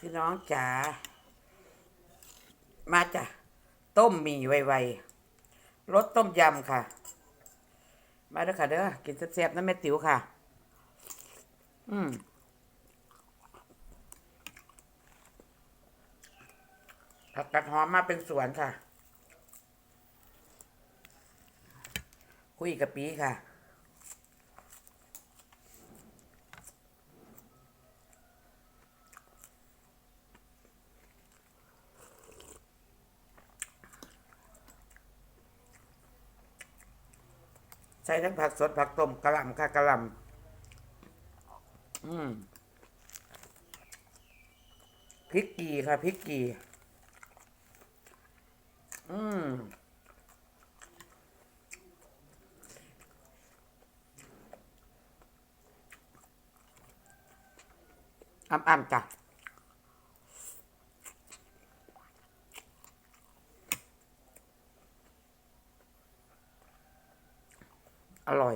พี่น้องจ๋ามาจ้ะต้มหมี่ไวๆรสต้มยำค่ะมาเด้อค่ะเด้อกินแซ่บๆนะแม่ติ๋วค่ะอืมผักกาดหอมมาเป็นสวนค่ะคุยกับปีค่ะใส่ทั้งผักสดผักต้มกะหล่ำค่ะกะหล่ำพริกกีค่ะพริกกีอืมอ่ำๆจ้ะอร่อย